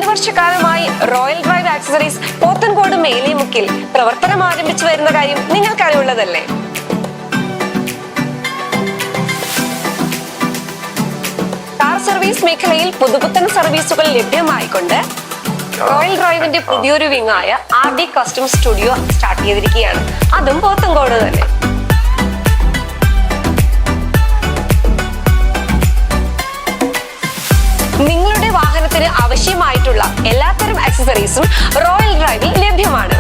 വർഷക്കാലമായി royal drive accessories Pothencode മേലിമുക്കിൽ പ്രവർത്തനം ആരംഭിച്ചു വരുന്ന കാര്യം നിങ്ങൾക്കറിയുള്ളതല്ലേ? കാർ സർവീസ് മേഖലയിൽ പുതുപുത്തൻ സർവീസുകൾ ലഭ്യമായിക്കൊണ്ട് റോയൽ ഡ്രൈവിന്റെ പുതിയൊരു വിങ്ങായ RD കസ്റ്റം സ്റ്റുഡിയോ സ്റ്റാർട്ട് ചെയ്തിരിക്കുകയാണ്. അതും പോത്തൻകോട് തന്നെ. നിങ്ങളുടെ വാഹനത്തിന് ആവശ്യമായിട്ടുള്ള എല്ലാത്തരം ആക്സസറീസും റോയൽ ഡ്രൈവിൽ ലഭ്യമാണ്.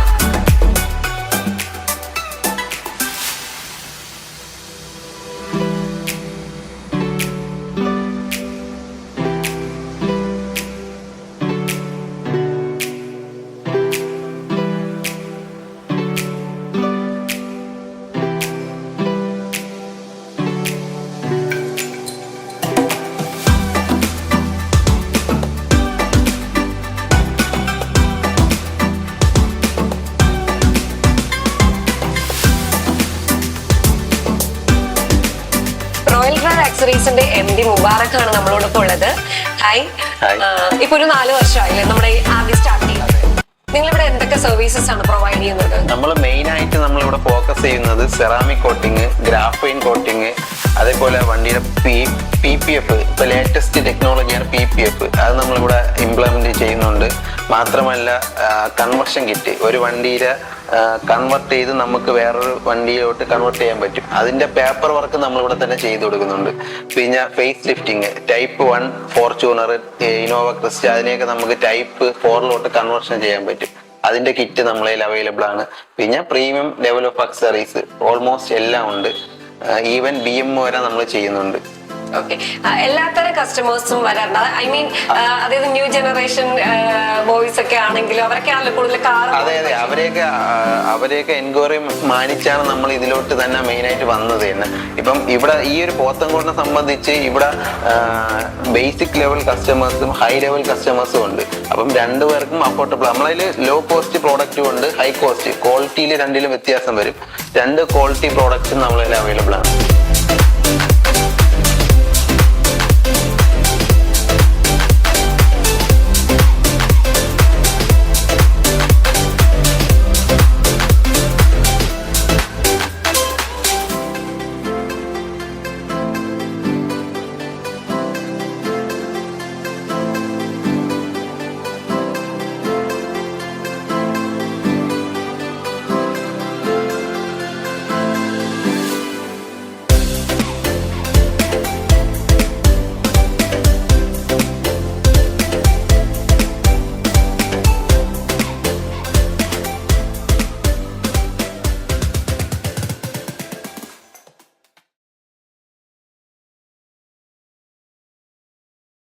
റോയൽ ഡ്രൈവ് ആക്സസറീസിന്റെ MD മുബാറക്കാണ് നമ്മളോടൊപ്പം ഉള്ളത്. ഹായ്. ഇപ്പൊ ഒരു 4 വർഷമായില്ലേ നമ്മുടെ RD സ്റ്റാർട്ട് ചെയ്യുന്നത്? നിങ്ങളിവിടെ എന്തൊക്കെ സർവീസസ് ആണ് പ്രൊവൈഡ് ചെയ്യുന്നത്? നമ്മൾ മെയിൻ ആയിട്ട് നമ്മളിവിടെ ഫോക്കസ് ചെയ്യുന്നത് സെറാമിക് കോട്ടിങ്, ഗ്രാഫൈൻ കോട്ടിങ്, അതേപോലെ വണ്ടിയുടെ PPF, ഇപ്പൊ ലേറ്റസ്റ്റ് ടെക്നോളജിയാണ് PPF. അത് നമ്മളിവിടെ ഇംപ്ലിമെന്റ് ചെയ്യുന്നുണ്ട്. മാത്രമല്ല കൺവെർഷൻ കിറ്റ്, ഒരു വണ്ടിയുടെ കൺവെർട്ട് ചെയ്ത് നമുക്ക് വേറൊരു വണ്ടിയിലോട്ട് കൺവെർട്ട് ചെയ്യാൻ പറ്റും. അതിന്റെ പേപ്പർ വർക്ക് നമ്മളിവിടെ തന്നെ ചെയ്തു കൊടുക്കുന്നുണ്ട്. പിന്നെ face lifting, type 1 Fortuner, Innova Crysta, അതിനെയൊക്കെ നമുക്ക് ടൈപ്പ് 4 കൺവേർഷൻ ചെയ്യാൻ പറ്റും. അതിന്റെ കിറ്റ് നമ്മളതിൽ അവൈലബിൾ ആണ്. പിന്നെ premium level of accessories almost എല്ലാം ഉണ്ട്. ഈവൻ BM വരെ നമ്മൾ ചെയ്യുന്നുണ്ട്. ഓക്കെ, എല്ലാത്തരം കസ്റ്റമേഴ്സും വരാറുണ്ട്. ഐ മീൻ അതായത് ന്യൂ ജനറേഷൻ ബോയ്സ് ഒക്കെ ആണെങ്കിലും അവരൊക്കെയാണല്ലോ കൂടുതൽ കാർ. അതെ, അവരെയൊക്കെ എൻക്വയറി മാനിച്ചാണ് നമ്മൾ ഇതിലോട്ട് തന്നെ മെയിൻ ആയിട്ട് വന്നത് തന്നെ. ഇപ്പം ഇവിടെ ഈ ഒരു പോത്തൻകോടിനെ സംബന്ധിച്ച് ഇവിടെ ബേസിക് ലെവൽ കസ്റ്റമേഴ്സും ഹൈ ലെവൽ കസ്റ്റമേഴ്സും ഉണ്ട്. അപ്പം രണ്ടുപേർക്കും അഫോർഡബിൾ. നമ്മളതിൽ ലോ കോസ്റ്റ് പ്രോഡക്റ്റും ഉണ്ട്, ഹൈ കോസ്റ്റ്. ക്വാളിറ്റിയിൽ രണ്ടിലും വ്യത്യാസം വരും. 2 ക്വാളിറ്റി പ്രോഡക്റ്റ്സും നമ്മളതിൽ അവൈലബിൾ ആണ്.